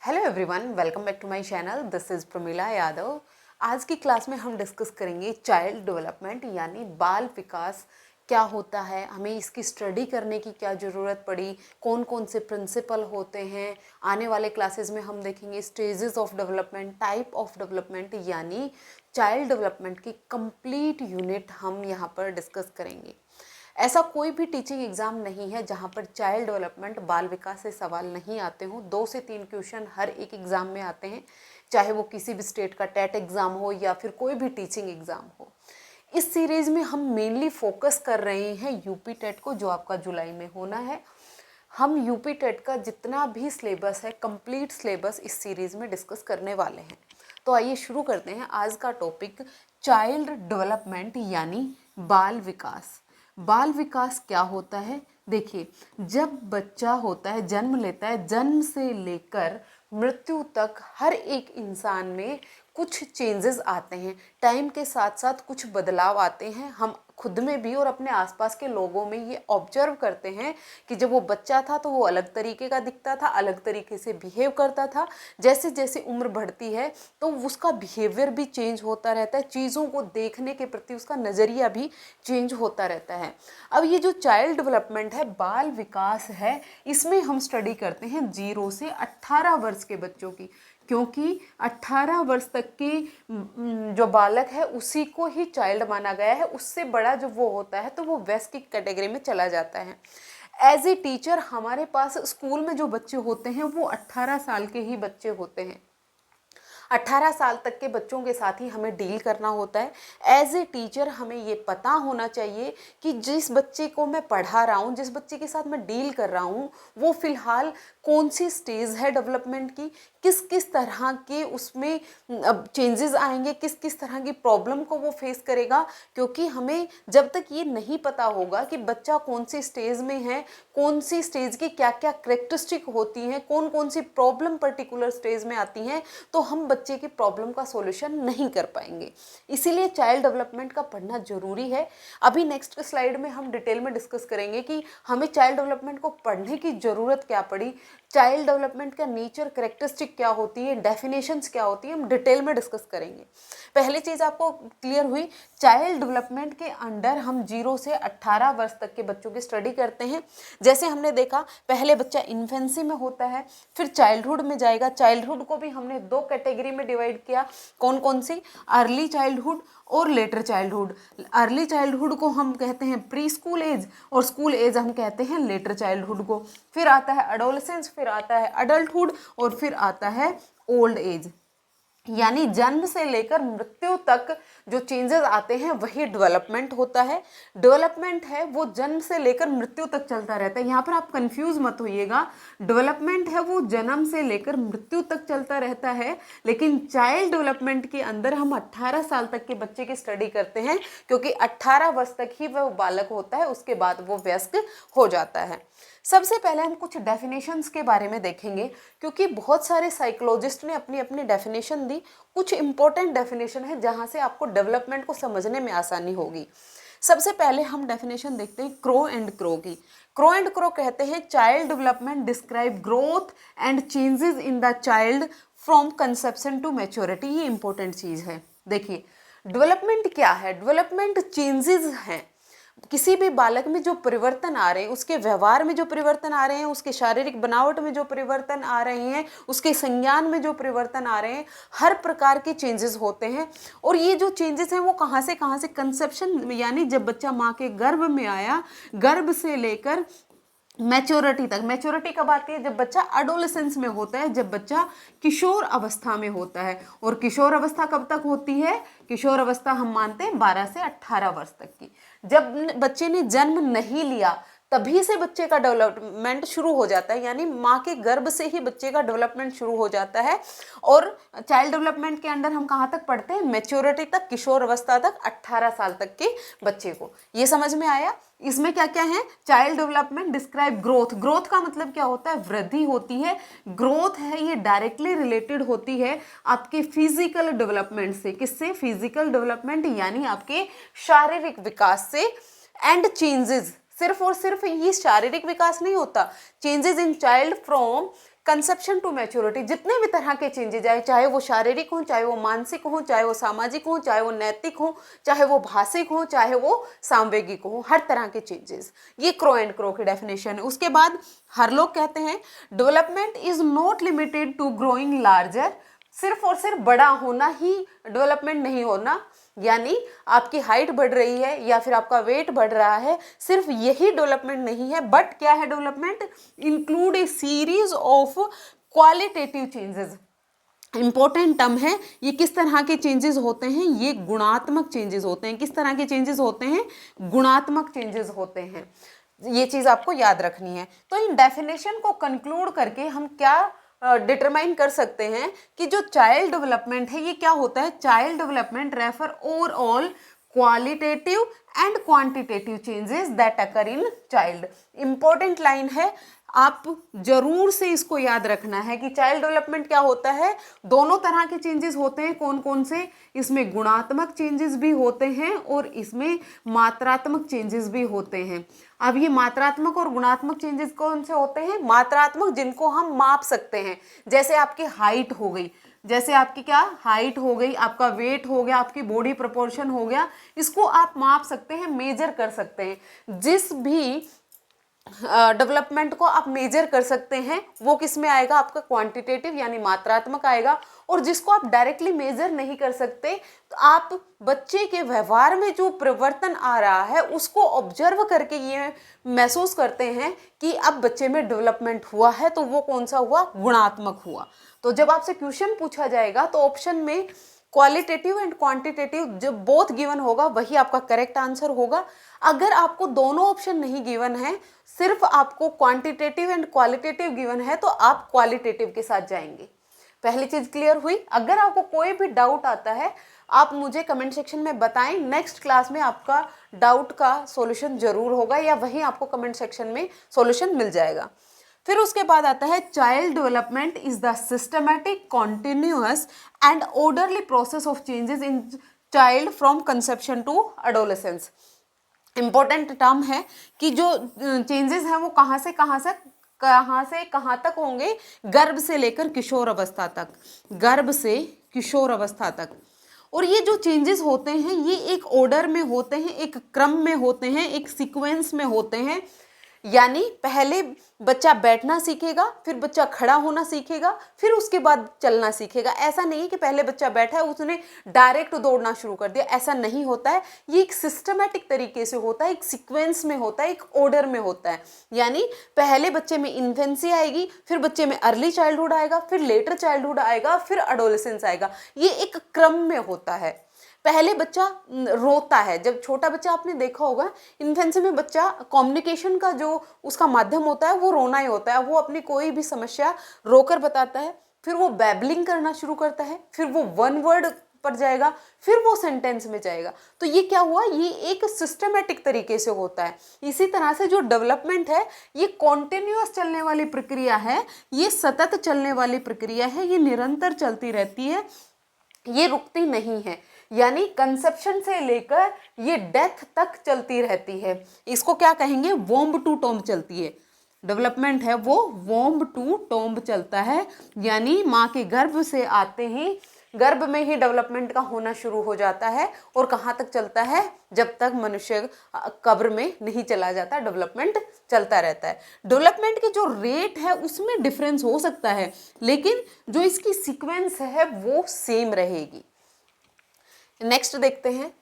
Hello everyone, welcome back to my channel. This is Pramila Yadav. आज की class में हम डिस्कस करेंगे चाइल्ड डेवलपमेंट यानी बाल विकास क्या होता है, हमें इसकी स्टडी करने की क्या ज़रूरत पड़ी, कौन कौन से प्रिंसिपल होते हैं। आने वाले क्लासेस में हम देखेंगे stages of development, type of development यानी चाइल्ड डेवलपमेंट की कंप्लीट यूनिट हम यहाँ पर डिस्कस करेंगे। ऐसा कोई भी टीचिंग एग्ज़ाम नहीं है जहाँ पर चाइल्ड डेवलपमेंट बाल विकास से सवाल नहीं आते हों। 2 से 3 क्वेश्चन हर एक एग्ज़ाम में आते हैं, चाहे वो किसी भी स्टेट का टेट एग्ज़ाम हो या फिर कोई भी टीचिंग एग्ज़ाम हो। इस सीरीज़ में हम मेनली फोकस कर रहे हैं यूपी टेट को, जो आपका जुलाई में होना है। हम यूपी टेट का जितना भी सिलेबस है, कंप्लीट सिलेबस इस सीरीज़ में डिस्कस करने वाले हैं। तो आइए शुरू करते हैं आज का टॉपिक, चाइल्ड डेवलपमेंट यानी बाल विकास। बाल विकास क्या होता है? देखिए, जब बच्चा होता है, जन्म लेता है, जन्म से लेकर मृत्यु तक हर एक इंसान में कुछ चेंजेस आते हैं। टाइम के साथ साथ कुछ बदलाव आते हैं। हम खुद में भी और अपने आसपास के लोगों में ये ऑब्जर्व करते हैं कि जब वो बच्चा था तो वो अलग तरीके का दिखता था, अलग तरीके से बिहेव करता था। जैसे जैसे उम्र बढ़ती है तो उसका बिहेवियर भी चेंज होता रहता है, चीज़ों को देखने के प्रति उसका नज़रिया भी चेंज होता रहता है। अब ये जो चाइल्ड डेवलपमेंट है, बाल विकास है, इसमें हम स्टडी करते हैं 0 से 18 वर्ष के बच्चों की, क्योंकि 18 वर्ष तक की जो बालक है उसी को ही चाइल्ड माना गया है। उससे बड़ा जो वो होता है तो वो वयस्क की कैटेगरी में चला जाता है। एज ए टीचर हमारे पास स्कूल में जो बच्चे होते हैं वो 18 साल के ही बच्चे होते हैं। 18 साल तक के बच्चों के साथ ही हमें डील करना होता है। एज ए टीचर हमें ये पता होना चाहिए कि जिस बच्चे को मैं पढ़ा रहा हूँ, जिस बच्चे के साथ मैं डील कर रहा हूँ, वो फ़िलहाल कौन सी स्टेज है डेवलपमेंट की, किस किस तरह के उसमें चेंजेस आएंगे, किस किस तरह की प्रॉब्लम को वो फेस करेगा। क्योंकि हमें जब तक ये नहीं पता होगा कि बच्चा कौन सी स्टेज में है, कौन सी स्टेज की क्या क्या करेक्टरिस्टिक होती हैं, कौन कौन सी प्रॉब्लम पर्टिकुलर स्टेज में आती हैं, तो हम बच्चे की प्रॉब्लम का सॉल्यूशन नहीं कर पाएंगे। इसीलिए चाइल्ड डेवलपमेंट का पढ़ना जरूरी है। अभी नेक्स्ट स्लाइड में हम डिटेल में डिस्कस करेंगे कि हमें चाइल्ड डेवलपमेंट को पढ़ने की ज़रूरत क्या पड़ी, चाइल्ड डेवलपमेंट का नेचर, करेक्टरिस्टिक क्या होती है, डेफिनेशंस क्या होती है, हम डिटेल में डिस्कस करेंगे। पहली चीज़ आपको क्लियर हुई, चाइल्ड डेवलपमेंट के अंडर हम 0 से 18 वर्ष तक के बच्चों की स्टडी करते हैं। जैसे हमने देखा, पहले बच्चा इन्फेंसी में होता है, फिर चाइल्डहुड में जाएगा। चाइल्डहुड को भी हमने 2 कैटेगरी में डिवाइड किया, कौन कौन सी? अर्ली चाइल्डहुड और लेटर चाइल्डहुड। अर्ली चाइल्डहुड को हम कहते हैं प्री स्कूल एज और स्कूल एज हम कहते हैं लेटर चाइल्डहुड को। फिर आता है एडोलेसेंस, फिर आता है अडल्टहुड और फिर आता है ओल्ड एज। यानी जन्म से लेकर मृत्यु तक जो चेंजेस आते हैं वही डेवलपमेंट होता है। डेवलपमेंट है वो जन्म से लेकर मृत्यु तक चलता रहता है। यहाँ पर आप कंफ्यूज मत होइएगा, डेवलपमेंट है वो जन्म से लेकर मृत्यु तक चलता रहता है, लेकिन चाइल्ड डेवलपमेंट के अंदर हम 18 साल तक के बच्चे की स्टडी करते हैं, क्योंकि 18 वर्ष तक ही वह बालक होता है, उसके बाद वो वयस्क हो जाता है। सबसे पहले हम कुछ डेफिनेशंस के बारे में देखेंगे, क्योंकि बहुत सारे साइकोलॉजिस्ट ने अपनी अपनी डेफिनेशन दी। कुछ इंपॉर्टेंट डेफिनेशन है जहां से आपको डेवलपमेंट को समझने में आसानी होगी। सबसे पहले हम डेफिनेशन देखते हैं क्रो एंड क्रो की। क्रो एंड क्रो कहते हैं child development describe growth and changes in the child from conception to maturity. ये इंपॉर्टेंट चीज़ है। देखिए, डेवलपमेंट क्या है? डेवलपमेंट चेंजेस हैं। किसी भी बालक में जो परिवर्तन आ रहे हैं, उसके व्यवहार में जो परिवर्तन आ रहे हैं, उसके शारीरिक बनावट में जो परिवर्तन आ रहे हैं, उसके संज्ञान में जो परिवर्तन आ रहे हैं, हर प्रकार के चेंजेस होते हैं। और ये जो चेंजेस हैं वो कहाँ से? कंसेप्शन यानी जब बच्चा माँ के गर्भ में आया, गर्भ से लेकर मैच्योरिटी तक। मैच्योरिटी कब आती है? जब बच्चा एडोलेसेंस में होता है, जब बच्चा किशोर अवस्था में होता है। और किशोर अवस्था कब तक होती है? किशोर अवस्था हम मानते हैं 12 से 18 वर्ष तक की। जब बच्चे ने जन्म नहीं लिया तभी से बच्चे का डेवलपमेंट शुरू हो जाता है, यानी माँ के गर्भ से ही बच्चे का डेवलपमेंट शुरू हो जाता है। और चाइल्ड डेवलपमेंट के अंदर हम कहाँ तक पढ़ते हैं? मैच्योरिटी तक, किशोर अवस्था तक, 18 साल तक के बच्चे को। ये समझ में आया? इसमें क्या क्या है? Child development describe growth. Growth का मतलब क्या होता है? वृद्धि होती है। ग्रोथ है ये डायरेक्टली रिलेटेड होती है आपके फिजिकल डेवलपमेंट से। किससे? फिजिकल डेवलपमेंट यानी आपके शारीरिक विकास से। एंड चेंजेस, सिर्फ और सिर्फ ये शारीरिक विकास नहीं होता, changes in child from conception to maturity, जितने भी तरह के चेंजेज आए, चाहे वो शारीरिक हो, चाहे वो मानसिक हो, चाहे वो सामाजिक हो, चाहे वो नैतिक हो, चाहे वो भाषिक हो, चाहे वो सांवेगिक हो, हर तरह के चेंजेस, ये क्रो एंड क्रो की डेफिनेशन है। उसके बाद हर लोग कहते हैं development is not limited to growing larger, सिर्फ और सिर्फ बड़ा होना ही डेवलपमेंट नहीं होना, यानी आपकी हाइट बढ़ रही है या फिर आपका वेट बढ़ रहा है, सिर्फ यही डेवलपमेंट नहीं है, बट क्या है development, include A series of qualitative changes. Important term है, ये किस तरह के चेंजेस होते हैं, ये गुणात्मक चेंजेस होते हैं। किस तरह के चेंजेस होते हैं, गुणात्मक चेंजेस होते हैं, ये चीज आपको याद रखनी है। तो इन डेफिनेशन को कंक्लूड करके हम क्या डिटरमाइन कर सकते हैं कि जो चाइल्ड डेवलपमेंट है ये क्या होता है, child development refer overall qualitative and quantitative changes that occur in child. Important line है, आप जरूर से इसको याद रखना है कि चाइल्ड डेवलपमेंट क्या होता है, दोनों तरह के चेंजेस होते हैं। कौन कौन से, इसमें गुणात्मक चेंजेस भी होते हैं और इसमें मात्रात्मक चेंजेस भी होते हैं। अब ये मात्रात्मक और गुणात्मक चेंजेस कौन से होते हैं, मात्रात्मक जिनको हम माप सकते हैं, जैसे आपकी हाइट हो गई, जैसे आपकी क्या हाइट हो गई, आपका वेट हो गया, आपकी बॉडी प्रोपोर्शन हो गया, इसको आप माप सकते हैं, मेजर कर सकते हैं। जिस भी डेवलपमेंट को आप मेजर कर सकते हैं वो किस में आएगा, आपका क्वांटिटेटिव यानी मात्रात्मक आएगा। और जिसको आप डायरेक्टली मेजर नहीं कर सकते, तो आप बच्चे के व्यवहार में जो परिवर्तन आ रहा है उसको ऑब्जर्व करके ये महसूस करते हैं कि अब बच्चे में डेवलपमेंट हुआ है, तो वो कौन सा हुआ, गुणात्मक हुआ। तो जब आपसे क्वेश्चन पूछा जाएगा तो ऑप्शन में क्वालिटेटिव एंड क्वांटिटेटिव जब बोथ गिवन होगा वही आपका करेक्ट आंसर होगा। अगर आपको दोनों ऑप्शन नहीं गिवन है, सिर्फ आपको क्वांटिटेटिव एंड क्वालिटेटिव गिवन है, तो आप क्वालिटेटिव के साथ जाएंगे। पहली चीज क्लियर हुई। अगर आपको कोई भी डाउट आता है आप मुझे कमेंट सेक्शन में बताएं, नेक्स्ट क्लास में आपका डाउट का सॉल्यूशन जरूर होगा या वहीं आपको कमेंट सेक्शन में सॉल्यूशन मिल जाएगा। फिर उसके बाद आता है child development is the systematic continuous and orderly process of changes in child from conception to adolescence. Important term है कि जो चेंजेस हैं वो कहाँ से कहाँ तक होंगे, गर्भ से लेकर किशोर अवस्था तक, गर्भ से किशोर अवस्था तक। और ये जो चेंजेस होते हैं ये एक ऑर्डर में होते हैं, एक क्रम में होते हैं, एक सीक्वेंस में होते हैं। यानी पहले बच्चा बैठना सीखेगा, फिर बच्चा खड़ा होना सीखेगा, फिर उसके बाद चलना सीखेगा। ऐसा नहीं है कि पहले बच्चा बैठा है उसने डायरेक्ट दौड़ना शुरू कर दिया, ऐसा नहीं होता है। ये एक सिस्टमैटिक तरीके से होता है, एक सीक्वेंस में होता है, एक ऑर्डर में होता है। यानी पहले बच्चे में इन्फेंसी आएगी, फिर बच्चे में अर्ली चाइल्डहुड आएगा, फिर लेटर चाइल्डहुड आएगा, फिर एडोलेसेंस आएगा। ये एक क्रम में होता है। पहले बच्चा रोता है, जब छोटा बच्चा आपने देखा होगा इन्फेंसी में बच्चा कम्युनिकेशन का जो उसका माध्यम होता है वो रोना ही होता है। वो अपनी कोई भी समस्या रोकर बताता है, फिर वो बैबलिंग करना शुरू करता है, फिर वो वन वर्ड पर जाएगा, फिर वो सेंटेंस में जाएगा। तो ये क्या हुआ, ये एक सिस्टमैटिक तरीके से होता है। इसी तरह से जो डेवलपमेंट है ये कॉन्टिन्यूअस चलने वाली प्रक्रिया है, ये सतत चलने वाली प्रक्रिया है, ये निरंतर चलती रहती है, ये रुकती नहीं है। यानी कंसेप्शन से लेकर ये डेथ तक चलती रहती है। इसको क्या कहेंगे, वोम्ब टू टोम्ब चलती है। डेवलपमेंट है वो वोम्ब टू टोम्ब चलता है, यानी माँ के गर्भ से आते ही गर्भ में ही डेवलपमेंट का होना शुरू हो जाता है। और कहाँ तक चलता है, जब तक मनुष्य कब्र में नहीं चला जाता, डेवलपमेंट चलता रहता है। डेवलपमेंट की जो रेट है उसमें डिफरेंस हो सकता है, लेकिन जो इसकी सीक्वेंस है वो सेम रहेगी। नेक्स्ट देखते हैं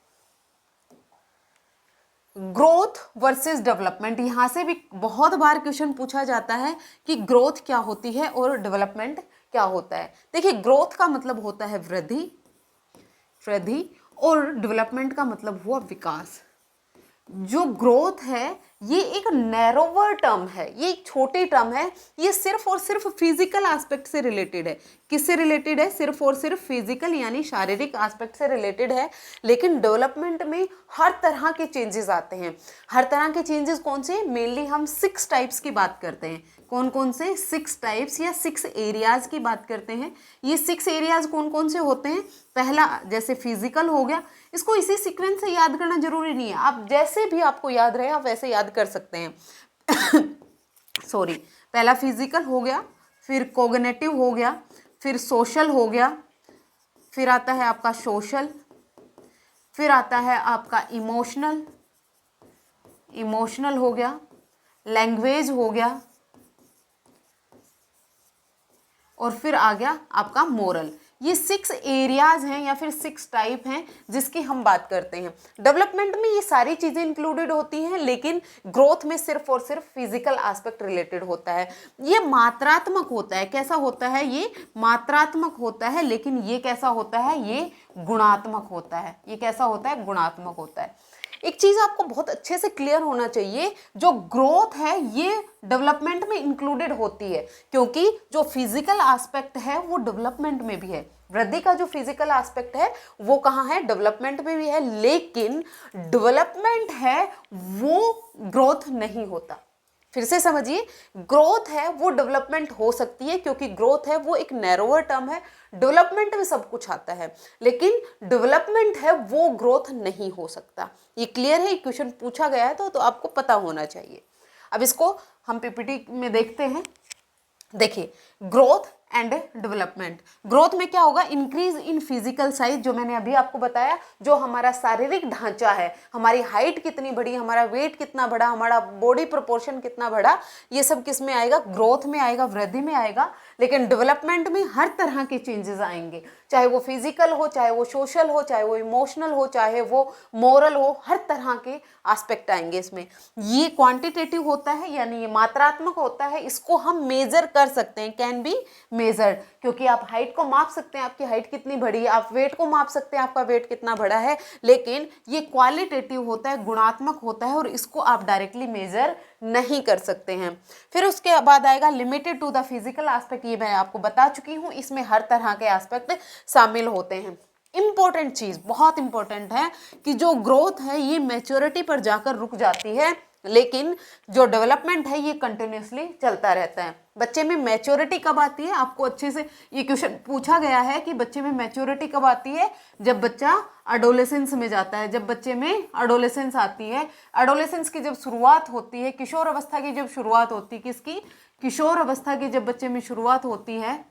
ग्रोथ वर्सेस डेवलपमेंट। यहां से भी बहुत बार क्वेश्चन पूछा जाता है कि ग्रोथ क्या होती है और डेवलपमेंट क्या होता है। देखिए ग्रोथ का मतलब होता है वृद्धि और डेवलपमेंट का मतलब हुआ विकास। जो ग्रोथ है ये एक नैरोवर टर्म है, ये एक छोटी टर्म है, ये सिर्फ और सिर्फ फिजिकल एस्पेक्ट से रिलेटेड है। किससे रिलेटेड है, सिर्फ और सिर्फ फिजिकल यानी शारीरिक एस्पेक्ट से रिलेटेड है। लेकिन डेवलपमेंट में हर तरह के चेंजेस आते हैं। हर तरह के चेंजेस कौन से, मेनली हम 6 टाइप्स की बात करते हैं। कौन कौन से, 6 टाइप्स या 6 एरियाज की बात करते हैं। ये 6 एरियाज कौन कौन से होते हैं, पहला जैसे फिजिकल हो गया, इसको इसी सीक्वेंस से याद करना जरूरी नहीं है, आप जैसे भी आपको याद रहे आप वैसे याद कर सकते हैं। सॉरी, पहला फिजिकल हो गया, फिर कोग्निटिव हो गया, फिर सोशल हो गया, फिर आता है आपका सोशल, फिर आता है आपका इमोशनल, इमोशनल हो गया, लैंग्वेज हो गया, और फिर आ गया आपका मोरल। ये 6 एरियाज हैं या फिर 6 टाइप हैं जिसकी हम बात करते हैं। डेवलपमेंट में ये सारी चीज़ें इंक्लूडेड होती हैं, लेकिन ग्रोथ में सिर्फ और सिर्फ फिजिकल एस्पेक्ट रिलेटेड होता है। ये मात्रात्मक होता है। कैसा होता है? ये मात्रात्मक होता है, लेकिन ये कैसा होता है? ये गुणात्मक होता है। ये कैसा होता है? गुणात्मक होता है। एक चीज आपको बहुत अच्छे से क्लियर होना चाहिए, जो ग्रोथ है ये डेवलपमेंट में इंक्लूडेड होती है, क्योंकि जो फिजिकल एस्पेक्ट है वो डेवलपमेंट में भी है। वृद्धि का जो फिजिकल एस्पेक्ट है वो कहाँ है? डेवलपमेंट में भी है, लेकिन डेवलपमेंट है वो ग्रोथ नहीं होता। फिर से समझिए, ग्रोथ है वो डेवलपमेंट हो सकती है, क्योंकि ग्रोथ है वो एक नैरोअर टर्म है। डेवलपमेंट में सब कुछ आता है, लेकिन डेवलपमेंट है वो ग्रोथ नहीं हो सकता। ये क्लियर है? क्वेश्चन पूछा गया है तो आपको पता होना चाहिए। अब इसको हम पीपीटी में देखते हैं। देखिए, ग्रोथ एंड डेवलपमेंट। ग्रोथ में क्या होगा? इंक्रीज इन फिजिकल साइज, जो मैंने अभी आपको बताया, जो हमारा शारीरिक ढांचा है, हमारी हाइट कितनी बड़ी, हमारा वेट कितना बड़ा, हमारा बॉडी प्रोपोर्शन कितना बड़ा, ये सब किस में आएगा? ग्रोथ में आएगा, वृद्धि में आएगा। लेकिन डेवलपमेंट में हर तरह के चेंजेस आएंगे, चाहे वो फिजिकल हो, चाहे वो सोशल हो, चाहे वो इमोशनल हो, चाहे वो मोरल हो, हर तरह के एस्पेक्ट आएंगे इसमें। ये क्वांटिटेटिव होता है, यानी ये मात्रात्मक होता है। इसको हम मेजर कर सकते हैं, कैन बी मेजर्ड, क्योंकि आप हाइट को माप सकते हैं, आपकी हाइट कितनी बड़ी है, आप वेट को माप सकते हैं, आपका वेट कितना बड़ा है। लेकिन ये क्वालिटेटिव होता है, गुणात्मक होता है, और इसको आप डायरेक्टली मेजर नहीं कर सकते हैं। फिर उसके बाद आएगा limited to the physical aspect. ये मैं आपको बता चुकी हूँ, इसमें हर तरह के एस्पेक्ट शामिल होते हैं। इंपॉर्टेंट चीज, बहुत इंपॉर्टेंट है कि जो ग्रोथ है ये मैच्योरिटी पर जाकर रुक जाती है, लेकिन जो डेवलपमेंट है ये कंटिन्यूसली चलता रहता है। बच्चे में मैच्योरिटी कब आती है? आपको अच्छे से ये क्वेश्चन पूछा गया है कि बच्चे में मैच्योरिटी कब आती है? जब बच्चा एडोलेसेंस में जाता है, जब बच्चे में एडोलेसेंस आती है। एडोलेसेंस की जब शुरुआत होती है, किशोर अवस्था की जब शुरुआत होती है, किसकी? किशोर अवस्था की जब बच्चे में शुरुआत होती है,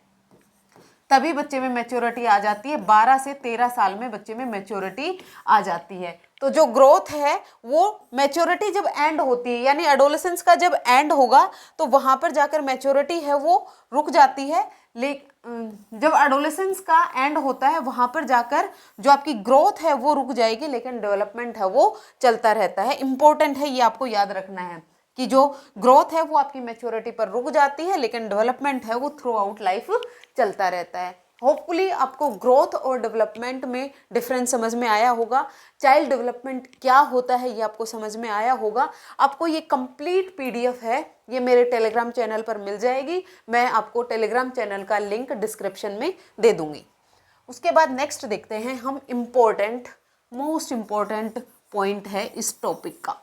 तभी बच्चे में मैच्योरिटी आ जाती है। 12 से 13 साल में बच्चे में मैच्योरिटी आ जाती है। तो जो ग्रोथ है वो मैच्योरिटी जब एंड होती है, यानी एडोलेसेंस का जब एंड होगा तो वहां पर जाकर मैच्योरिटी है वो रुक जाती है। लेकिन जब एडोलेसेंस का एंड होता है वहां पर जाकर जो आपकी ग्रोथ है वो रुक जाएगी, लेकिन डेवलपमेंट है वो चलता रहता है। इंपॉर्टेंट है, ये आपको याद रखना है कि जो ग्रोथ है वो आपकी मैच्योरिटी पर रुक जाती है, लेकिन डेवलपमेंट है वो थ्रू आउट लाइफ चलता रहता है। होपफुली आपको ग्रोथ और डेवलपमेंट में डिफरेंस समझ में आया होगा। चाइल्ड डेवलपमेंट क्या होता है ये आपको समझ में आया होगा। आपको ये कंप्लीट पीडीएफ है, ये मेरे टेलीग्राम चैनल पर मिल जाएगी। मैं आपको टेलीग्राम चैनल का लिंक डिस्क्रिप्शन में दे दूंगी। उसके बाद नेक्स्ट देखते हैं हम, इम्पोर्टेंट, मोस्ट इम्पोर्टेंट पॉइंट है इस टॉपिक का।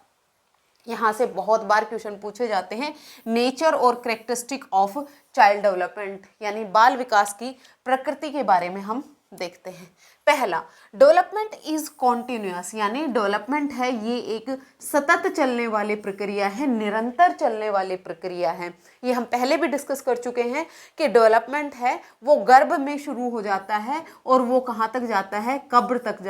यहाँ से बहुत बार क्वेश्चन पूछे जाते हैं। नेचर और कैरेक्टरिस्टिक ऑफ चाइल्ड डेवलपमेंट, यानी बाल विकास की प्रकृति के बारे में हम देखते हैं। पहला, डेवलपमेंट इज कॉन्टिन्यूअस, यानी डेवलपमेंट है ये एक सतत चलने वाली प्रक्रिया है, निरंतर चलने वाली प्रक्रिया है। ये हम पहले भी डिस्कस कर चुके हैं कि डेवलपमेंट है वो गर्भ में शुरू हो जाता है और वो कहाँ तक जाता है? कब्र तक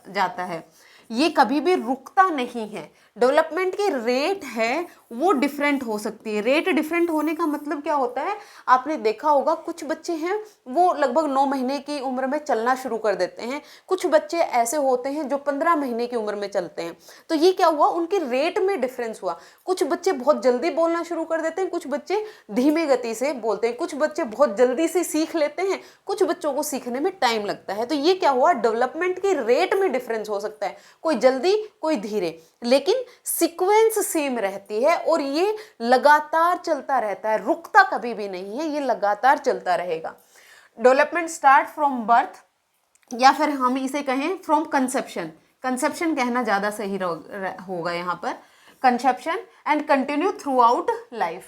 जाता है। ये कभी भी रुकता नहीं है। डेवलपमेंट की रेट है वो डिफरेंट हो सकती है। रेट डिफरेंट होने का मतलब क्या होता है? आपने देखा होगा कुछ बच्चे हैं वो लगभग 9 महीने की उम्र में चलना शुरू कर देते हैं, कुछ बच्चे ऐसे होते हैं जो 15 महीने की उम्र में चलते हैं। तो ये क्या हुआ? उनकी रेट में डिफरेंस हुआ। कुछ बच्चे बहुत जल्दी बोलना शुरू कर देते हैं, कुछ बच्चे धीमे गति से बोलते हैं, कुछ बच्चे बहुत जल्दी से सीख लेते हैं, कुछ बच्चों को सीखने में टाइम लगता है। तो ये क्या हुआ? डेवलपमेंट की रेट में डिफरेंस हो सकता है, कोई जल्दी कोई धीरे, लेकिन सीक्वेंस सेम रहती है और ये लगातार चलता रहता है, रुकता कभी भी नहीं है, ये लगातार चलता रहेगा। डेवलपमेंट स्टार्ट फ्रॉम बर्थ, या फिर हम इसे कहें फ्रॉम कंसेप्शन। कंसेप्शन कहना ज्यादा सही होगा यहाँ पर, conception and continue through out life.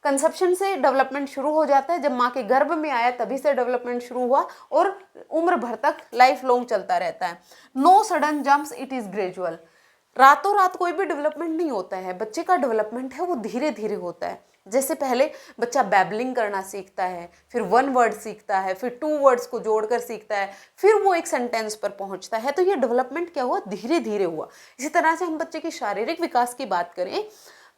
Conception से डेवलपमेंट शुरू हो जाता है, जब माँ के गर्भ में आया तभी से डेवलपमेंट शुरू हुआ और उम्र भर तक लाइफ लॉन्ग चलता रहता है। No sudden jumps, it is gradual. रातों रात कोई भी डेवलपमेंट नहीं होता है, बच्चे का डेवलपमेंट है वो धीरे धीरे होता है। जैसे पहले बच्चा बैबलिंग करना सीखता है, फिर वन वर्ड सीखता है, फिर टू वर्ड्स को जोड़कर सीखता है, फिर वो एक सेंटेंस पर पहुंचता है। तो ये डेवलपमेंट क्या हुआ, धीरे धीरे हुआ। इसी तरह से हम बच्चे की शारीरिक विकास की बात करें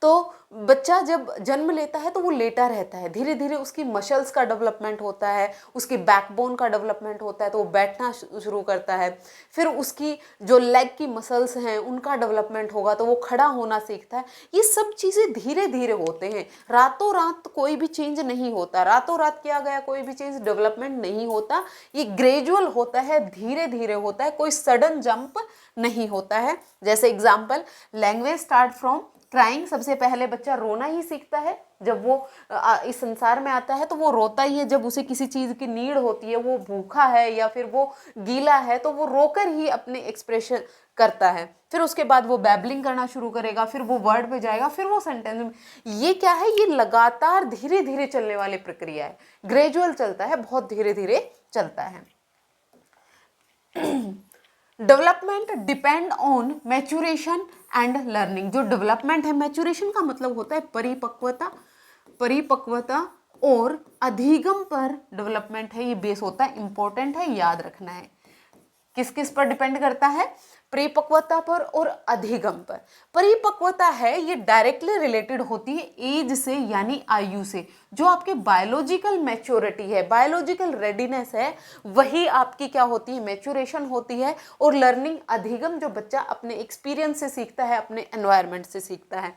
तो बच्चा जब जन्म लेता है तो वो लेटा रहता है, धीरे धीरे उसकी मसल्स का डेवलपमेंट होता है, उसकी बैकबोन का डेवलपमेंट होता है, तो वो बैठना शुरू करता है। फिर उसकी जो लेग की मसल्स हैं उनका डेवलपमेंट होगा तो वो खड़ा होना सीखता है। ये सब चीज़ें धीरे धीरे होते हैं, रातों रात कोई भी चेंज नहीं होता, रातों रात किया गया कोई भी चेंज डेवलपमेंट नहीं होता। ये ग्रेजुअल होता है, धीरे धीरे होता है, कोई सडन जंप नहीं होता है। जैसे example, language start from crying. सबसे पहले बच्चा रोना ही सीखता है, जब वो इस संसार में आता है तो वो रोता ही है। जब उसे किसी चीज़ की नीड होती है, वो भूखा है या फिर वो गीला है, तो वो रोकर ही अपने एक्सप्रेशन करता है। फिर उसके बाद वो बैबलिंग करना शुरू करेगा, फिर वो वर्ड पे जाएगा, फिर वो सेंटेंस में। ये क्या है, ये लगातार धीरे धीरे चलने वाली प्रक्रिया है, ग्रेजुअल चलता है, बहुत धीरे धीरे चलता है। Development depend on maturation and learning. जो डेवलपमेंट है, मैच्योरेशन का मतलब होता है परिपक्वता, परिपक्वता और अधिगम पर डेवलपमेंट है, ये बेस होता है, इंपॉर्टेंट है, याद रखना है। किस किस पर डिपेंड करता है, परिपक्वता पर और अधिगम पर। परिपक्वता है ये डायरेक्टली रिलेटेड होती है एज से, यानी आयु से। जो आपके बायोलॉजिकल मैच्योरिटी है, बायोलॉजिकल रेडीनेस है, वही आपकी क्या होती है, मैच्योरेशन होती है। और लर्निंग, अधिगम, जो बच्चा अपने एक्सपीरियंस से सीखता है, अपने एनवायरनमेंट से सीखता है।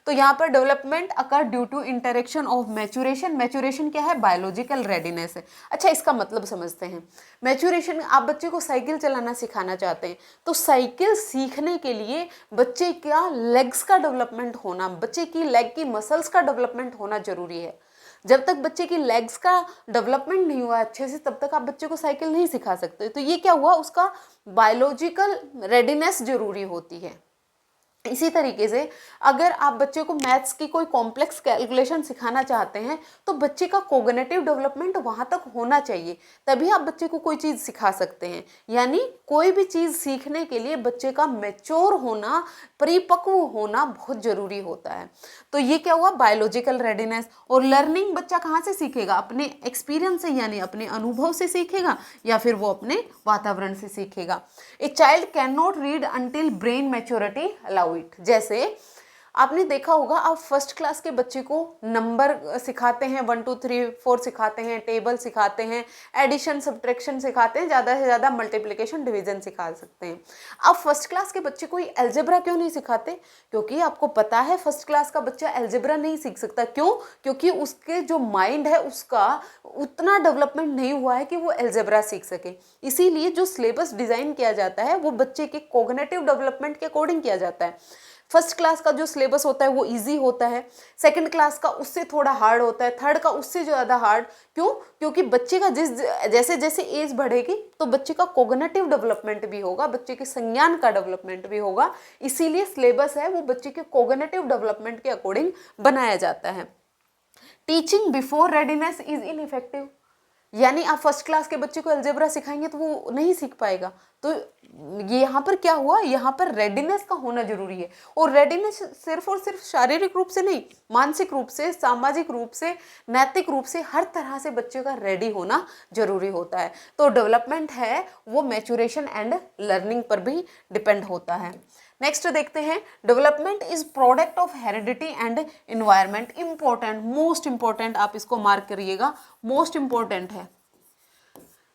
तो यहाँ पर development occur due to interaction of maturation. Maturation क्या है, बायोलॉजिकल रेडीनेस है। अच्छा, इसका मतलब समझते हैं। मैच्योरेशन, आप बच्चे को साइकिल चलाना सिखाना चाहते हैं, तो साइकिल सीखने के लिए बच्चे का लेग्स का डेवलपमेंट होना, बच्चे की लेग की मसल्स का डेवलपमेंट होना जरूरी है। जब तक बच्चे की लेग्स का डेवलपमेंट नहीं हुआ अच्छे से, तब तक आप बच्चे को साइकिल नहीं सिखा सकते। तो ये क्या हुआ, उसका बायोलॉजिकल रेडीनेस जरूरी होती है। इसी तरीके से अगर आप बच्चे को मैथ्स की कोई कॉम्प्लेक्स कैलकुलेशन सिखाना चाहते हैं, तो बच्चे का कोग्निटिव डेवलपमेंट वहाँ तक होना चाहिए, तभी आप बच्चे को कोई चीज़ सिखा सकते हैं। यानी कोई भी चीज़ सीखने के लिए बच्चे का मैच्योर होना, परिपक्व होना बहुत ज़रूरी होता है। तो ये क्या हुआ, बायोलॉजिकल रेडीनेस। और लर्निंग बच्चा कहाँ से सीखेगा, अपने एक्सपीरियंस से, यानी अपने अनुभव से सीखेगा, या फिर वो अपने वातावरण से सीखेगा। A child can not read until brain maturity allow it. जैसे आपने देखा होगा, आप फर्स्ट क्लास के बच्चे को नंबर सिखाते हैं, 1 2 3 4 सिखाते हैं, टेबल सिखाते हैं, एडिशन सब्ट्रैक्शन सिखाते हैं, ज़्यादा से ज़्यादा मल्टीप्लिकेशन डिवीजन सिखा सकते हैं। आप फर्स्ट क्लास के बच्चे को अलजेब्रा क्यों नहीं सिखाते, क्योंकि आपको पता है फर्स्ट क्लास का बच्चा अलजेब्रा नहीं सीख सकता। क्यों, क्योंकि उसके जो माइंड है उसका उतना डेवलपमेंट नहीं हुआ है कि वो अलजेब्रा सीख सके। इसीलिए जो सिलेबस डिज़ाइन किया जाता है वो बच्चे के कोग्निटिव डेवलपमेंट के अकॉर्डिंग किया जाता है। फर्स्ट क्लास का जो सिलेबस होता है वो इजी होता है, सेकंड क्लास का उससे थोड़ा हार्ड होता है, थर्ड का उससे ज़्यादा हार्ड। क्यों, क्योंकि बच्चे का जैसे जैसे एज बढ़ेगी तो बच्चे का कोग्निटिव डेवलपमेंट भी होगा, बच्चे के संज्ञान का डेवलपमेंट भी होगा। इसीलिए सिलेबस है वो बच्चे के कोग्निटिव डेवलपमेंट के अकॉर्डिंग बनाया जाता है। Teaching before readiness is ineffective. यानी आप फर्स्ट क्लास के बच्चे को अलजेब्रा सिखाएंगे तो वो नहीं सीख पाएगा। तो ये यहाँ पर क्या हुआ, यहाँ पर रेडीनेस का होना जरूरी है। और रेडीनेस सिर्फ और सिर्फ शारीरिक रूप से नहीं, मानसिक रूप से, सामाजिक रूप से, नैतिक रूप से, हर तरह से बच्चे का रेडी होना जरूरी होता है। तो डेवलपमेंट है वो मैच्योरेशन एंड लर्निंग पर भी डिपेंड होता है। नेक्स्ट देखते हैं, development is product of heredity and environment. Important, most important, आप इसको मार्क करिएगा, मोस्ट इंपॉर्टेंट है,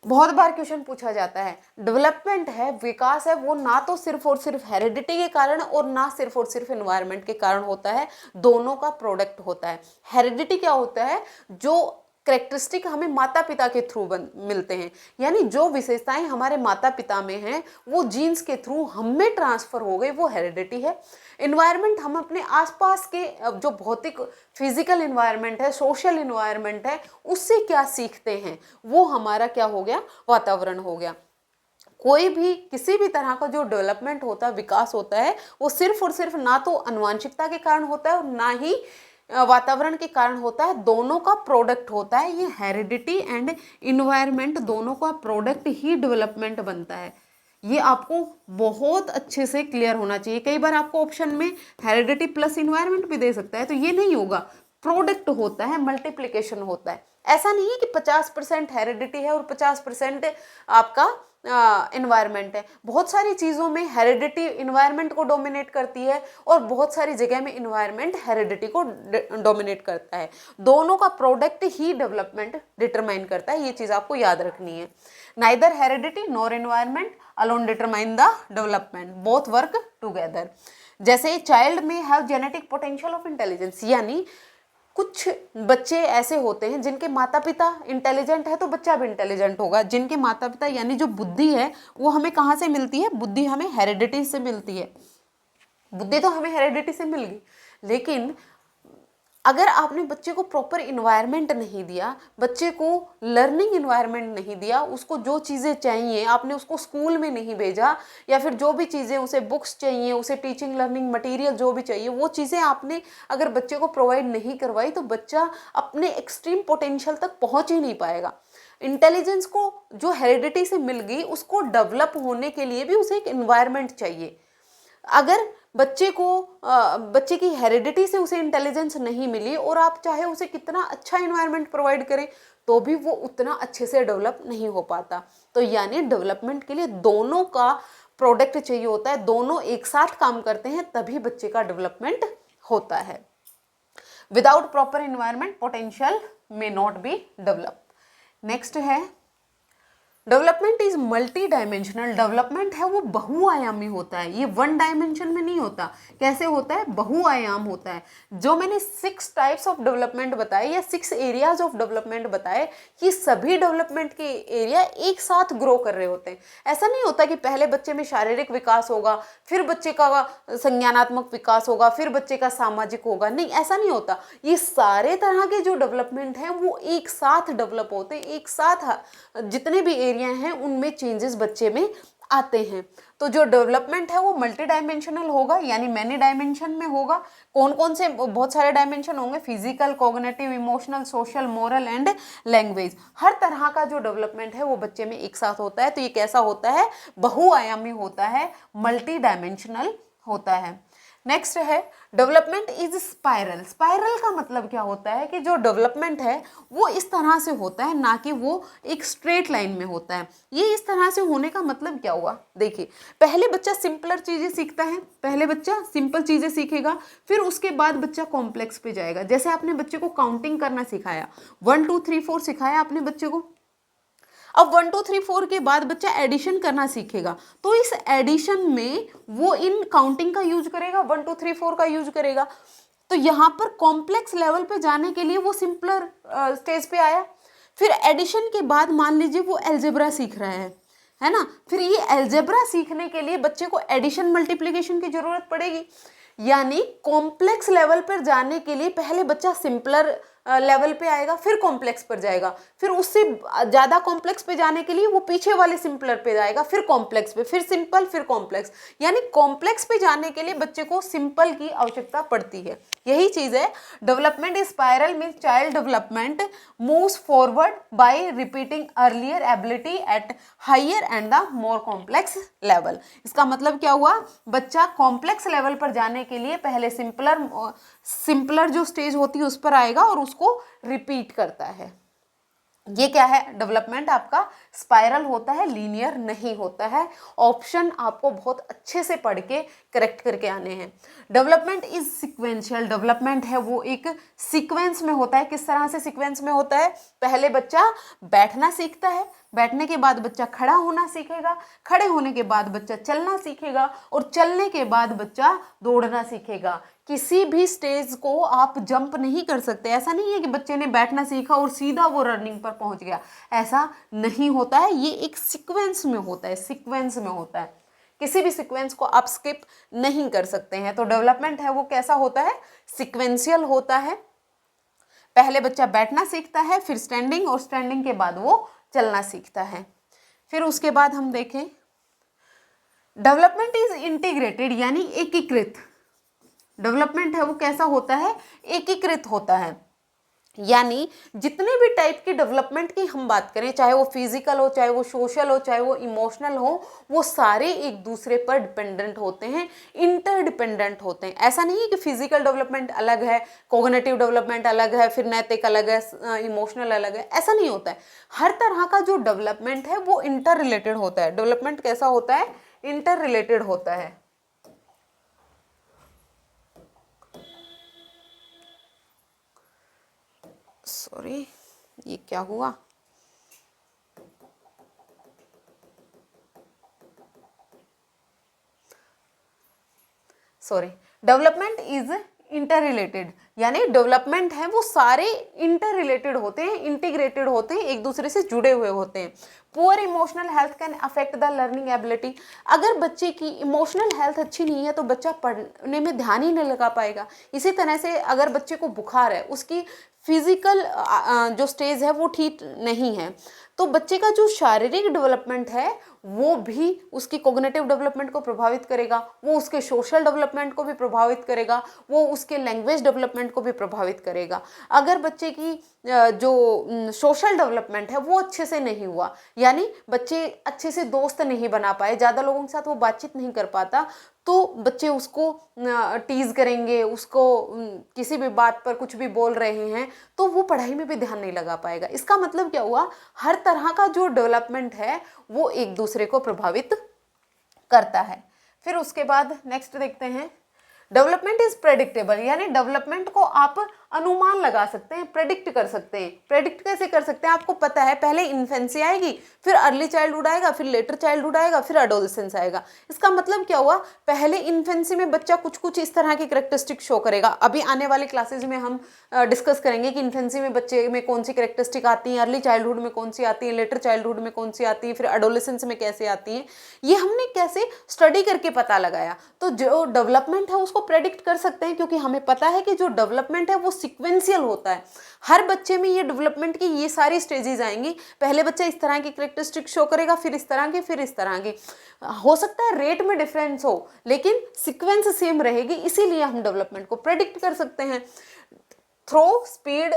बहुत बार क्वेश्चन पूछा जाता है। डेवलपमेंट है, विकास है, वो ना तो सिर्फ और सिर्फ हेरिडिटी के कारण और ना सिर्फ और सिर्फ एनवायरनमेंट के कारण होता है, दोनों का प्रोडक्ट होता है। हेरिडिटी क्या होता है, जो कैरेक्टरिस्टिक हमें माता पिता के थ्रू मिलते हैं, यानी जो विशेषताएं हमारे माता पिता में हैं वो जीन्स के थ्रू हम में ट्रांसफर हो गई, वो हेरिडिटी है। एनवायरनमेंट, हम अपने आसपास के जो भौतिक फिजिकल एनवायरनमेंट है, सोशल एनवायरनमेंट है, उससे क्या सीखते हैं, वो हमारा क्या हो गया, वातावरण हो गया। कोई भी किसी भी तरह का जो डेवलपमेंट होता है, विकास होता है, वो सिर्फ और सिर्फ ना तो आनुवंशिकता के कारण होता है और ना ही वातावरण के कारण होता है, दोनों का प्रोडक्ट होता है। ये हेरिडिटी एंड इन्वायरमेंट दोनों का प्रोडक्ट ही डेवलपमेंट बनता है। ये आपको बहुत अच्छे से क्लियर होना चाहिए। कई बार आपको ऑप्शन में हेरिडिटी प्लस इन्वायरमेंट भी दे सकता है, तो ये नहीं होगा, प्रोडक्ट होता है, मल्टीप्लिकेशन होता है। ऐसा नहीं है कि 50% हेरिडिटी है और 50% आपका इन्वायरमेंट है। बहुत सारी चीज़ों में हेरिडिटी इन्वायरमेंट को डोमिनेट करती है और बहुत सारी जगह में इन्वायरमेंट हेरिडिटी को डोमिनेट करता है। दोनों का प्रोडक्ट ही डेवलपमेंट डिटरमाइन करता है, ये चीज़ आपको याद रखनी है। Neither heredity nor environment alone determine the development, both work together. जैसे चाइल्ड में have genetic potential of intelligence, यानी कुछ बच्चे ऐसे होते हैं जिनके माता पिता इंटेलिजेंट है तो बच्चा भी इंटेलिजेंट होगा। जिनके माता पिता यानी जो बुद्धि है वो हमें कहाँ से मिलती है? बुद्धि हमें हेरिडिटी से मिलती है। बुद्धि तो हमें हेरिडिटी से मिल गई, लेकिन अगर आपने बच्चे को प्रॉपर इन्वायरमेंट नहीं दिया, बच्चे को लर्निंग इन्वायरमेंट नहीं दिया, उसको जो चीज़ें चाहिए आपने उसको स्कूल में नहीं भेजा, या फिर जो भी चीज़ें उसे बुक्स चाहिए, उसे टीचिंग लर्निंग मटेरियल जो भी चाहिए वो चीज़ें आपने अगर बच्चे को प्रोवाइड नहीं करवाई तो बच्चा अपने एक्सट्रीम पोटेंशियल तक पहुँच ही नहीं पाएगा। इंटेलिजेंस को जो हेरिडिटी से मिल गई उसको डेवलप होने के लिए भी उसे एक इन्वायरमेंट चाहिए। अगर बच्चे की हेरिडिटी से उसे इंटेलिजेंस नहीं मिली और आप चाहे उसे कितना अच्छा इन्वायरमेंट प्रोवाइड करें तो भी वो उतना अच्छे से डेवलप नहीं हो पाता। तो यानी डेवलपमेंट के लिए दोनों का प्रोडक्ट चाहिए होता है, दोनों एक साथ काम करते हैं तभी बच्चे का डेवलपमेंट होता है। Without proper environment potential may not be develop. Next है development is multi dimensional. Development है वो बहुआयामी होता है, ये वन डायमेंशन में नहीं होता। कैसे होता है? बहुआयाम होता है। जो मैंने 6 टाइप्स ऑफ डेवलपमेंट बताए या 6 एरियाज ऑफ डेवलपमेंट बताए, ये सभी डेवलपमेंट के एरिया एक साथ ग्रो कर रहे होते हैं। ऐसा नहीं होता कि पहले बच्चे में शारीरिक विकास होगा, फिर बच्चे का संज्ञानात्मक विकास होगा, फिर बच्चे का सामाजिक होगा। नहीं, ऐसा नहीं होता। ये सारे तरह के जो डेवलपमेंट हैं वो एक साथ डेवलप होते हैं, एक साथ जितने भी हैं उनमें चेंजेस बच्चे में आते हैं। तो जो डेवलपमेंट है वो मल्टी डायमेंशनल होगा, यानी मैनी डायमेंशन में होगा। कौन कौन से? बहुत सारे डायमेंशन होंगे, physical, cognitive, emotional, social, moral and language. हर तरह का जो डेवलपमेंट है वो बच्चे में एक साथ होता है। तो ये कैसा होता है? बहुआयामी होता है, मल्टी डायमेंशनल होता है। नेक्स्ट है डेवलपमेंट इज स्पाइरल। स्पाइरल का मतलब क्या होता है कि जो डेवलपमेंट है वो इस तरह से होता है, ना कि वो एक स्ट्रेट लाइन में होता है। ये इस तरह से होने का मतलब क्या हुआ? देखिए, पहले बच्चा सिंपलर चीज़ें सीखता है, पहले बच्चा सिंपल चीज़ें सीखेगा, फिर उसके बाद बच्चा कॉम्प्लेक्स पे जाएगा। जैसे आपने बच्चे को काउंटिंग करना सिखाया, 1 2 3 4 सिखाया आपने बच्चे को। अब 1 2 3 4 के बाद बच्चा एडिशन करना सीखेगा, तो इस एडिशन में वो इन काउंटिंग का यूज करेगा, 1 2 3 4 का यूज करेगा। तो यहाँ पर कॉम्प्लेक्स लेवल पे जाने के लिए वो सिंपलर स्टेज पे आया। फिर एडिशन के बाद मान लीजिए वो अलजेब्रा सीख रहा है ना। फिर ये अलजेब्रा सीखने के लिए बच्चे को एडिशन मल्टीप्लिकेशन की जरूरत पड़ेगी। यानी कॉम्प्लेक्स लेवल पर जाने के लिए पहले बच्चा सिंपलर लेवल पे आएगा, फिर कॉम्प्लेक्स पर जाएगा, फिर उससे ज़्यादा कॉम्प्लेक्स पे जाने के लिए वो पीछे वाले सिंपलर पे जाएगा, फिर कॉम्प्लेक्स पे, फिर सिंपल, फिर कॉम्प्लेक्स। यानी कॉम्प्लेक्स पे जाने के लिए बच्चे को सिंपल की आवश्यकता पड़ती है। यही चीज़ है डेवलपमेंट स्पाइरल में child development moves forward by repeating earlier ability at higher and the more complex level. इसका मतलब क्या हुआ? बच्चा कॉम्प्लेक्स लेवल पर जाने के लिए पहले सिंपलर जो स्टेज होती है उस पर आएगा और उसको रिपीट करता है। ये क्या है? डेवलपमेंट आपका स्पाइरल होता है, लीनियर नहीं होता है। ऑप्शन आपको बहुत अच्छे से पढ़ के करेक्ट करके आने हैं। Development is sequential. डेवलपमेंट है वो एक सीक्वेंस में होता है। किस तरह से सीक्वेंस में होता है? पहले बच्चा बैठना सीखता है, बैठने के बाद बच्चा खड़ा होना सीखेगा, खड़े होने के बाद बच्चा चलना सीखेगा और चलने के बाद बच्चा दौड़ना सीखेगा। किसी भी स्टेज को आप जंप नहीं कर सकते। ऐसा नहीं है कि बच्चे ने बैठना सीखा और सीधा वो रनिंग पर पहुंच गया, ऐसा नहीं होता है। ये एक सीक्वेंस में होता है, सीक्वेंस में होता है। किसी भी सीक्वेंस को आप स्किप नहीं कर सकते हैं। तो डेवलपमेंट है वो कैसा होता है? सीक्वेंशियल होता है। पहले बच्चा बैठना सीखता है, फिर स्टैंडिंग, और स्टैंडिंग के बाद वो चलना सीखता है। फिर उसके बाद हम देखें डेवलपमेंट इज इंटीग्रेटेड, यानी एकीकृत। डेवलपमेंट है वो कैसा होता है? एकीकृत होता है। यानी जितने भी टाइप की डेवलपमेंट की हम बात करें, चाहे वो फिजिकल हो, चाहे वो सोशल हो, चाहे वो इमोशनल हो, वो सारे एक दूसरे पर डिपेंडेंट होते हैं, इंटरडिपेंडेंट होते हैं। ऐसा नहीं है कि फिजिकल डेवलपमेंट अलग है, कॉग्निटिव डेवलपमेंट अलग है, फिर नैतिक अलग है, इमोशनल अलग है, ऐसा नहीं होता है। हर तरह का जो डेवलपमेंट है वो इंटर रिलेटेड होता है। डेवलपमेंट कैसा होता है? इंटर रिलेटेड होता है। सॉरी, ये क्या हुआ? Sorry, development is inter related, यानी डेवलपमेंट है वो सारे इंटर रिलेटेड होते हैं, इंटीग्रेटेड होते हैं, एक दूसरे से जुड़े हुए होते हैं। Poor emotional health can affect the learning ability. अगर बच्चे की इमोशनल हेल्थ अच्छी नहीं है तो बच्चा पढ़ने में ध्यान ही नहीं लगा पाएगा। इसी तरह से अगर बच्चे को बुखार है, उसकी फिजिकल जो स्टेज है वो ठीक नहीं है, तो बच्चे का जो शारीरिक डेवलपमेंट है वो भी उसकी कॉग्निटिव डेवलपमेंट को प्रभावित करेगा, वो उसके सोशल डेवलपमेंट को भी प्रभावित करेगा, वो उसके लैंग्वेज डेवलपमेंट को भी प्रभावित करेगा। अगर बच्चे की जो सोशल डेवलपमेंट है वो अच्छे से नहीं हुआ, यानी बच्चे अच्छे से दोस्त नहीं बना पाए, ज़्यादा लोगों के साथ वो बातचीत नहीं कर पाता, तो बच्चे उसको टीज करेंगे, उसको किसी भी बात पर कुछ भी बोल रहे हैं तो वो पढ़ाई में भी ध्यान नहीं लगा पाएगा। इसका मतलब क्या हुआ? हर तरह का जो डेवलपमेंट है वो एक दूसरे को प्रभावित करता है। फिर उसके बाद नेक्स्ट देखते हैं, डेवलपमेंट इज प्रेडिक्टेबल, यानी डेवलपमेंट को आप अनुमान लगा सकते हैं, प्रेडिक्ट कर सकते हैं। प्रेडिक्ट कैसे कर सकते हैं? आपको पता है पहले इन्फेंसी आएगी, फिर अर्ली चाइल्डहुड आएगा, फिर लेटर चाइल्डहुड आएगा, फिर एडोलेसेंस आएगा। इसका मतलब क्या हुआ? पहले इन्फेंसी में बच्चा कुछ कुछ इस तरह की कैरेक्टरिस्टिक शो करेगा। अभी आने वाली क्लासेज में हम डिस्कस करेंगे कि इन्फेंसी में बच्चे में कौन सी कैरेक्टरिस्टिक आती हैं, अर्ली चाइल्डहुड में कौन सी आती है, लेटर चाइल्डहुड में कौन सी आती है, फिर एडोलेसेंस में कैसे आती है। ये हमने कैसे स्टडी करके पता लगाया। तो जो डेवलपमेंट है उसको प्रेडिक्ट कर सकते हैं, क्योंकि हमें पता है कि जो डेवलपमेंट है वो सीक्वेंशियल होता है। हर बच्चे में ये डेवलपमेंट की ये सारी स्टेजेस आएंगी। पहले बच्चा इस तरह की कैरेक्टरिस्टिक शो करेगा, फिर इस तरह की, फिर इस तरह की। हो सकता है रेट में डिफरेंस हो लेकिन सीक्वेंस सेम रहेगी, इसीलिए हम डेवलपमेंट को प्रेडिक्ट कर सकते हैं। थ्रो स्पीड,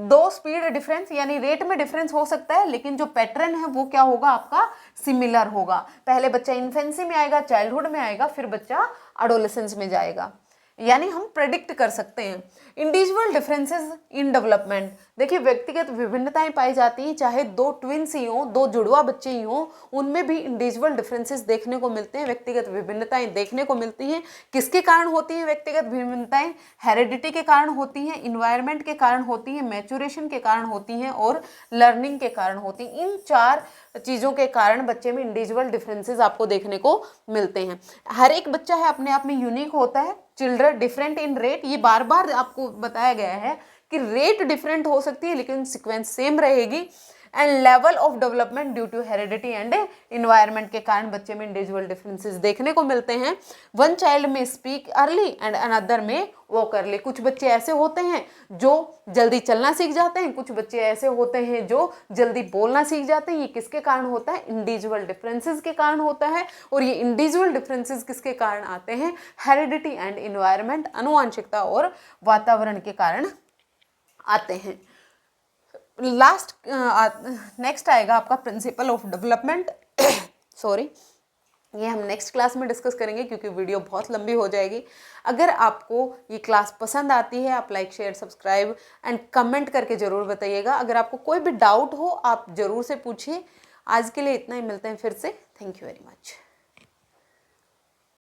दो स्पीड डिफरेंस, यानी रेट में डिफरेंस हो सकता है लेकिन जो पैटर्न है वो क्या होगा? आपका सिमिलर होगा। पहले बच्चा इन्फेंसी में आएगा, चाइल्डहुड में आएगा, फिर बच्चा एडोलेसेंस में जाएगा, यानी हम प्रेडिक्ट कर सकते हैं। इंडिविजुअल डिफरेंसेस इन डेवलपमेंट, देखिए व्यक्तिगत विभिन्नताएं पाई जाती हैं, चाहे दो ट्विन्स ही हों, दो जुड़वा बच्चे ही हों, उनमें भी इंडिविजुअल डिफरेंसेस देखने को मिलते हैं, व्यक्तिगत विभिन्नताएं देखने को मिलती हैं। किसके कारण होती हैं व्यक्तिगत विभिन्नताएं? हेरिडिटी के कारण होती हैं, इन्वायरमेंट के कारण होती हैं, मैच्योरेशन के कारण होती हैं और लर्निंग के कारण होती हैं। इन चार चीज़ों के कारण बच्चे में इंडिविजुअल डिफरेंसेस आपको देखने को मिलते हैं। हर एक बच्चा है अपने आप में यूनिक होता है। चिल्ड्रन डिफरेंट इन रेट, ये बार बार आपको बताया गया है कि रेट डिफरेंट हो सकती है लेकिन सीक्वेंस सेम रहेगी। And level of development due to heredity and environment के कारण बच्चे में इंडिविजुअल डिफरेंसेस देखने को मिलते हैं। वन चाइल्ड में स्पीक अर्ली एंड अनदर में वॉक अर्ली। कुछ बच्चे ऐसे होते हैं जो जल्दी चलना सीख जाते हैं, कुछ बच्चे ऐसे होते हैं जो जल्दी बोलना सीख जाते हैं। ये किसके कारण होता है? इंडिविजुअल डिफरेंसेस के कारण होता है। और ये इंडिविजुअल डिफरेंसेस किसके कारण आते हैं? हेरिडिटी एंड इन्वायरमेंट, आनुवंशिकता और वातावरण के कारण आते हैं। लास्ट नेक्स्ट आएगा आपका प्रिंसिपल ऑफ डेवलपमेंट। सॉरी, ये हम नेक्स्ट क्लास में डिस्कस करेंगे क्योंकि वीडियो बहुत लंबी हो जाएगी। अगर आपको ये क्लास पसंद आती है आप like, share, subscribe and comment करके ज़रूर बताइएगा। अगर आपको कोई भी डाउट हो आप ज़रूर से पूछिए। आज के लिए इतना ही, मिलते हैं फिर से। Thank you very much.